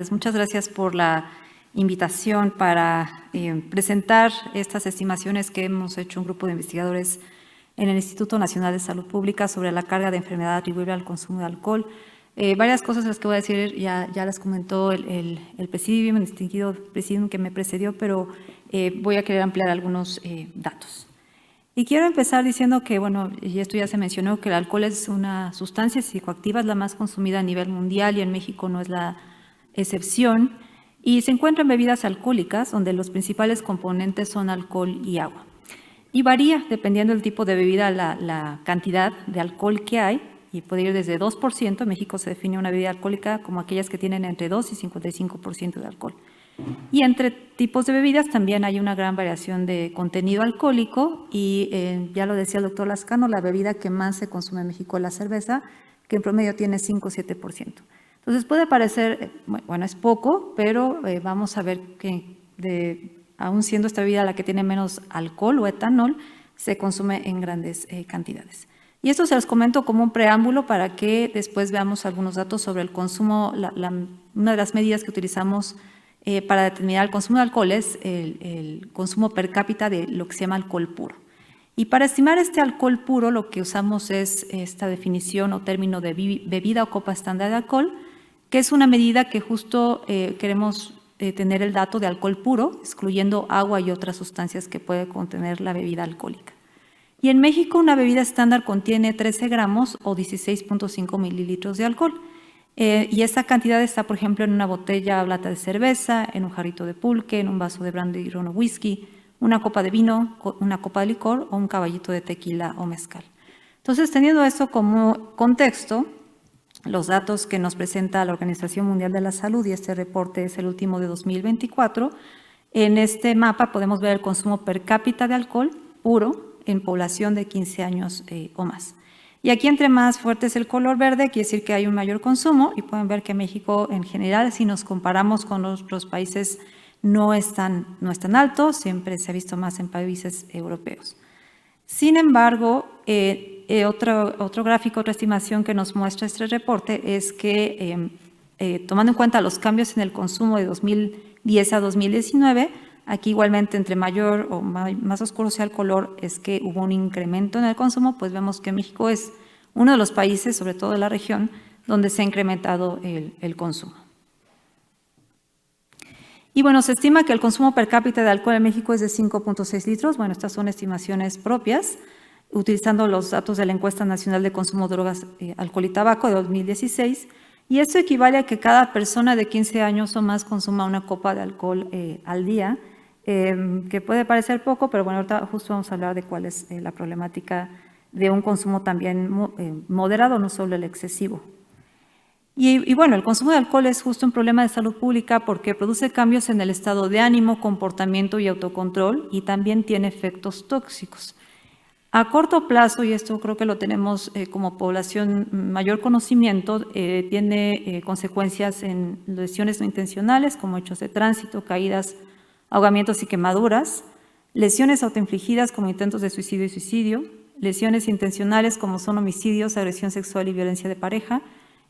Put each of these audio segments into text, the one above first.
Muchas gracias por la invitación para presentar estas estimaciones que hemos hecho un grupo de investigadores en el Instituto Nacional de Salud Pública sobre la carga de enfermedad atribuible al consumo de alcohol. Varias cosas las que voy a decir ya las comentó el presidium, el distinguido presidium que me precedió, pero voy a querer ampliar algunos datos. Y quiero empezar diciendo que, bueno, y esto ya se mencionó, que el alcohol es una sustancia psicoactiva, es la más consumida a nivel mundial y en México no es la excepción, y se encuentra en bebidas alcohólicas, donde los principales componentes son alcohol y agua. Y varía, dependiendo del tipo de bebida, la cantidad de alcohol que hay, y puede ir desde 2%, en México se define una bebida alcohólica como aquellas que tienen entre 2 y 55% de alcohol. Y entre tipos de bebidas también hay una gran variación de contenido alcohólico y ya lo decía el doctor Lascano, la bebida que más se consume en México es la cerveza, que en promedio tiene 5 o 7%. Entonces puede parecer, bueno, es poco, pero vamos a ver que aún siendo esta bebida la que tiene menos alcohol o etanol, se consume en grandes cantidades. Y esto se los comento como un preámbulo para que después veamos algunos datos sobre el consumo. Una de las medidas que utilizamos para determinar el consumo de alcohol es el consumo per cápita de lo que se llama alcohol puro. Y para estimar este alcohol puro lo que usamos es esta definición o término de bebida o copa estándar de alcohol, que es una medida que justo queremos tener el dato de alcohol puro, excluyendo agua y otras sustancias que puede contener la bebida alcohólica. Y en México una bebida estándar contiene 13 gramos o 16.5 mililitros de alcohol. Y esta cantidad está, por ejemplo, en una botella o lata de cerveza, en un jarrito de pulque, en un vaso de brandy, ron o whisky, una copa de vino, una copa de licor o un caballito de tequila o mezcal. Entonces, teniendo esto como contexto, los datos que nos presenta la Organización Mundial de la Salud, y este reporte es el último de 2024, en este mapa podemos ver el consumo per cápita de alcohol puro en población de 15 años o más. Y aquí entre más fuerte es el color verde, quiere decir que hay un mayor consumo, y pueden ver que México en general, si nos comparamos con otros países, no es tan alto, siempre se ha visto más en países europeos. Sin embargo, otro gráfico, otra estimación que nos muestra este reporte es que, tomando en cuenta los cambios en el consumo de 2010 a 2019, aquí igualmente entre mayor o más oscuro sea el color es que hubo un incremento en el consumo, pues vemos que México es uno de los países, sobre todo de la región, donde se ha incrementado el consumo. Y bueno, se estima que el consumo per cápita de alcohol en México es de 5.6 litros. Bueno, estas son estimaciones propias, utilizando los datos de la Encuesta Nacional de Consumo de Drogas, Alcohol y Tabaco de 2016. Y esto equivale a que cada persona de 15 años o más consuma una copa de alcohol al día, que puede parecer poco, pero bueno, ahorita justo vamos a hablar de cuál es la problemática de un consumo también moderado, no solo el excesivo. Y bueno, el consumo de alcohol es justo un problema de salud pública porque produce cambios en el estado de ánimo, comportamiento y autocontrol, y también tiene efectos tóxicos. A corto plazo, y esto creo que lo tenemos como población mayor conocimiento, tiene consecuencias en lesiones no intencionales como hechos de tránsito, caídas, ahogamientos y quemaduras, lesiones autoinfligidas como intentos de suicidio y suicidio, lesiones intencionales como son homicidios, agresión sexual y violencia de pareja,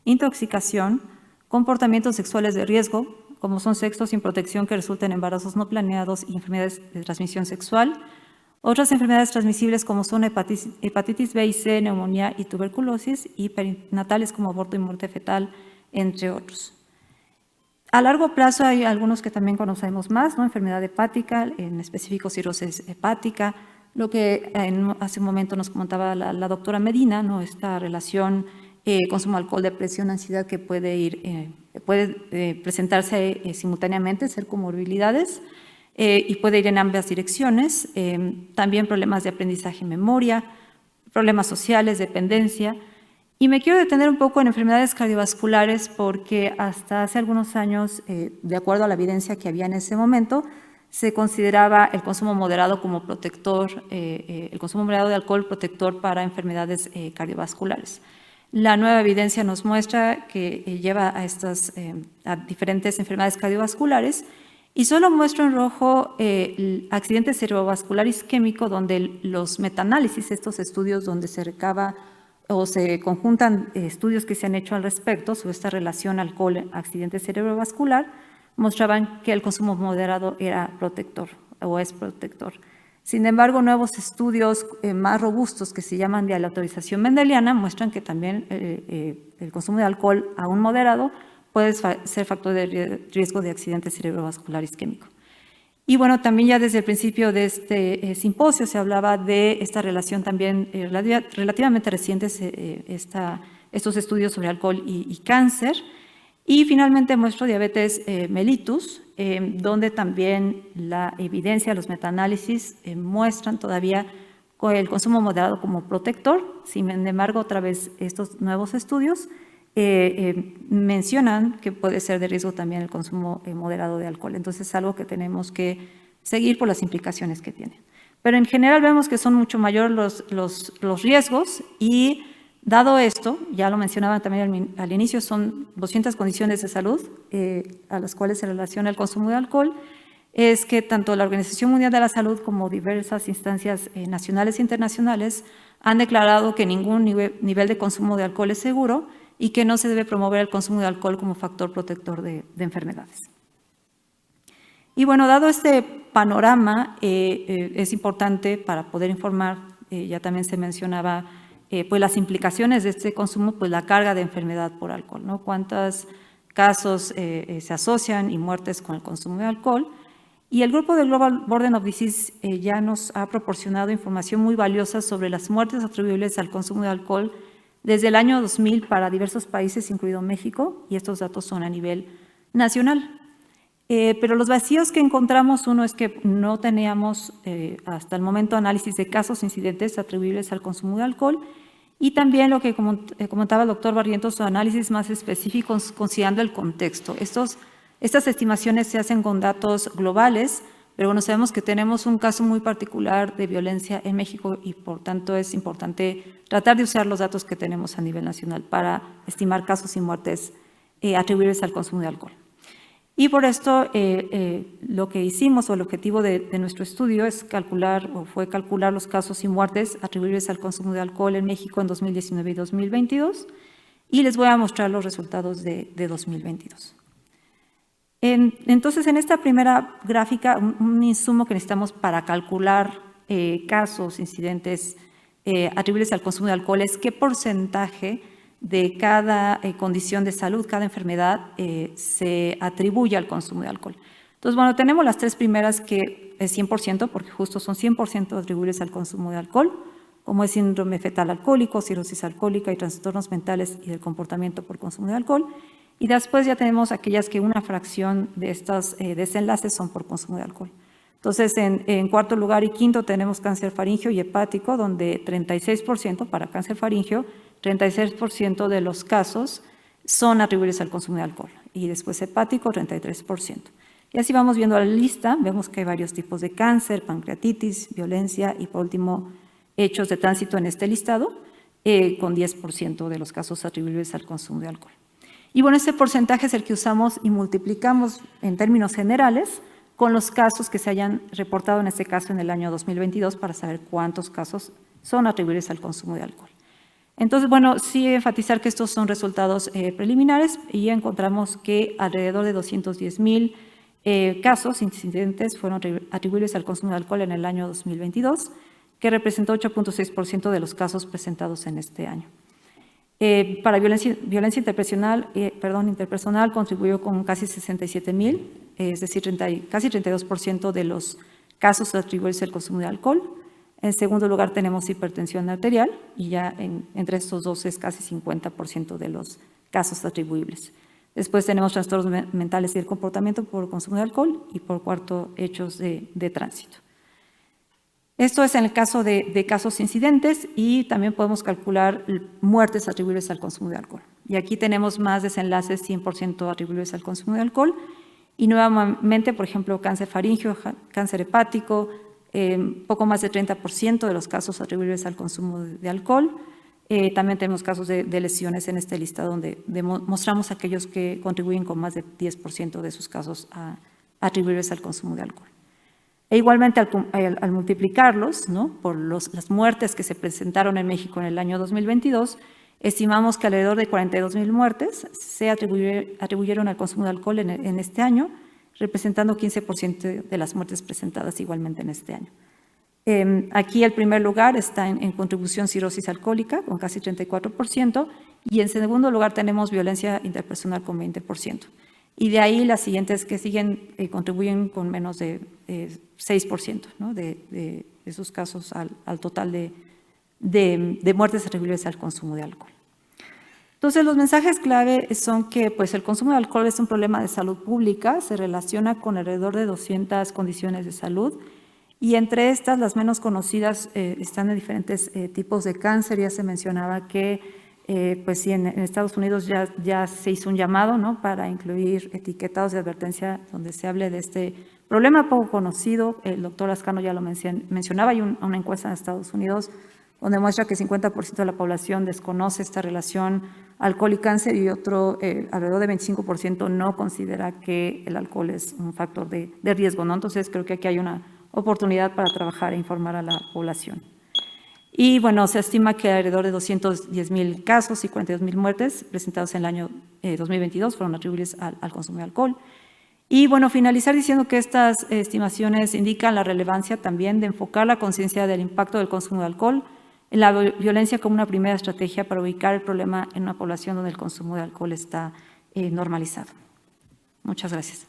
intoxicación, comportamientos sexuales de riesgo, como son sexo sin protección que resultan en embarazos no planeados y enfermedades de transmisión sexual, otras enfermedades transmisibles como son hepatitis B y C, neumonía y tuberculosis, y perinatales como aborto y muerte fetal, entre otros. A largo plazo hay algunos que también conocemos más, ¿no? Enfermedad hepática, en específico cirrosis hepática, lo que hace un momento nos comentaba la doctora Medina, ¿no? Esta relación consumo de alcohol, depresión, ansiedad que puede presentarse simultáneamente, ser comorbilidades, y puede ir en ambas direcciones. También problemas de aprendizaje y memoria, problemas sociales, dependencia. Y me quiero detener un poco en enfermedades cardiovasculares porque hasta hace algunos años, de acuerdo a la evidencia que había en ese momento, se consideraba el consumo moderado como protector, el consumo moderado de alcohol protector para enfermedades cardiovasculares. La nueva evidencia nos muestra que lleva a diferentes enfermedades cardiovasculares, y solo muestro en rojo el accidente cerebrovascular isquémico, donde los metaanálisis, estos estudios donde se recaba o se conjuntan estudios que se han hecho al respecto sobre esta relación alcohol-accidente cerebrovascular, mostraban que el consumo moderado era protector o es protector. Sin embargo, nuevos estudios más robustos que se llaman de aleatorización mendeliana muestran que también el consumo de alcohol aún moderado puede ser factor de riesgo de accidente cerebrovascular isquémico. Y bueno, también ya desde el principio de este simposio se hablaba de esta relación también relativamente recientes, estos estudios sobre alcohol y cáncer. Y finalmente muestro diabetes mellitus, donde también la evidencia, los metaanálisis muestran todavía el consumo moderado como protector. Sin embargo, otra vez estos nuevos estudios mencionan que puede ser de riesgo también el consumo moderado de alcohol. Entonces es algo que tenemos que seguir por las implicaciones que tiene. Pero en general vemos que son mucho mayores los riesgos y dado esto, ya lo mencionaba también al inicio, son 200 condiciones de salud a las cuales se relaciona el consumo de alcohol. Es que tanto la Organización Mundial de la Salud como diversas instancias nacionales e internacionales han declarado que ningún nivel de consumo de alcohol es seguro y que no se debe promover el consumo de alcohol como factor protector de enfermedades. Y bueno, dado este panorama, es importante para poder informar, ya también se mencionaba, pues las implicaciones de este consumo, pues la carga de enfermedad por alcohol, ¿no? Cuántos casos se asocian y muertes con el consumo de alcohol. Y el grupo de Global Burden of Disease ya nos ha proporcionado información muy valiosa sobre las muertes atribuibles al consumo de alcohol desde el año 2000 para diversos países, incluido México, y estos datos son a nivel nacional. Pero los vacíos que encontramos, uno es que no teníamos hasta el momento análisis de casos incidentes atribuibles al consumo de alcohol, y también lo que comentaba el doctor Barrientos, análisis más específicos considerando el contexto. Estas estimaciones se hacen con datos globales, pero bueno, sabemos que tenemos un caso muy particular de violencia en México y por tanto es importante tratar de usar los datos que tenemos a nivel nacional para estimar casos y muertes atribuibles al consumo de alcohol. Y por esto lo que hicimos o el objetivo de nuestro estudio es fue calcular los casos y muertes atribuibles al consumo de alcohol en México en 2019 y 2022 y les voy a mostrar los resultados de 2022. Entonces, en esta primera gráfica, un insumo que necesitamos para calcular casos, incidentes atribuibles al consumo de alcohol es qué porcentaje de cada condición de salud, cada enfermedad, se atribuye al consumo de alcohol. Entonces, bueno, tenemos las tres primeras que es 100%, porque justo son 100% atribuibles al consumo de alcohol, como es síndrome fetal alcohólico, cirrosis alcohólica y trastornos mentales y del comportamiento por consumo de alcohol. Y después ya tenemos aquellas que una fracción de estos desenlaces son por consumo de alcohol. Entonces, en cuarto lugar y quinto tenemos cáncer faríngeo y hepático, donde 36% para cáncer faríngeo, 36% de los casos son atribuibles al consumo de alcohol. Y después hepático, 33%. Y así vamos viendo la lista, vemos que hay varios tipos de cáncer, pancreatitis, violencia y por último, hechos de tránsito en este listado, con 10% de los casos atribuibles al consumo de alcohol. Y bueno, este porcentaje es el que usamos y multiplicamos en términos generales con los casos que se hayan reportado en este caso en el año 2022 para saber cuántos casos son atribuibles al consumo de alcohol. Entonces, bueno, sí enfatizar que estos son resultados preliminares y encontramos que alrededor de 210,000 casos incidentes fueron atribuibles al consumo de alcohol en el año 2022, que representó 8.6% de los casos presentados en este año. Para violencia interpersonal contribuyó con casi 67,000, es decir, casi 32% de los casos atribuibles al consumo de alcohol. En segundo lugar tenemos hipertensión arterial y ya entre estos dos es casi 50% de los casos atribuibles. Después tenemos trastornos mentales y el comportamiento por consumo de alcohol y por cuarto hechos de tránsito. Esto es en el caso de casos incidentes y también podemos calcular muertes atribuibles al consumo de alcohol. Y aquí tenemos más desenlaces 100% atribuibles al consumo de alcohol y nuevamente, por ejemplo, cáncer faríngeo, cáncer hepático, poco más de 30% de los casos atribuibles al consumo de alcohol. También tenemos casos de lesiones en este listado donde mostramos aquellos que contribuyen con más de 10% de sus casos atribuibles al consumo de alcohol. E igualmente al multiplicarlos, ¿no?, por las muertes que se presentaron en México en el año 2022, estimamos que alrededor de 42,000 muertes se atribuyeron al consumo de alcohol en este año, representando 15% de las muertes presentadas igualmente en este año. Aquí el primer lugar está en contribución cirrosis alcohólica, con casi 34%, y en segundo lugar tenemos violencia interpersonal con 20%. Y de ahí las siguientes que siguen contribuyen con menos de 6%, ¿no?, de esos casos al total de muertes atribuibles al consumo de alcohol. Entonces, los mensajes clave son que pues, el consumo de alcohol es un problema de salud pública, se relaciona con alrededor de 200 condiciones de salud, y entre estas, las menos conocidas están en diferentes tipos de cáncer. Ya se mencionaba que pues sí, en Estados Unidos ya se hizo un llamado, ¿no?, para incluir etiquetados de advertencia donde se hable de este problema poco conocido. El doctor Lazcano ya lo mencionaba. Hay una encuesta en Estados Unidos donde muestra que 50% de la población desconoce esta relación alcohol y cáncer, y alrededor de 25% no considera que el alcohol es un factor de riesgo, ¿no? Entonces, creo que aquí hay una oportunidad para trabajar e informar a la población. Y bueno, se estima que alrededor de 210,000 casos y 42,000 muertes presentados en el año 2022 fueron atribuibles al consumo de alcohol. Y bueno, finalizar diciendo que estas estimaciones indican la relevancia también de enfocar la conciencia del impacto del consumo de alcohol en la violencia como una primera estrategia para ubicar el problema en una población donde el consumo de alcohol está normalizado. Muchas gracias.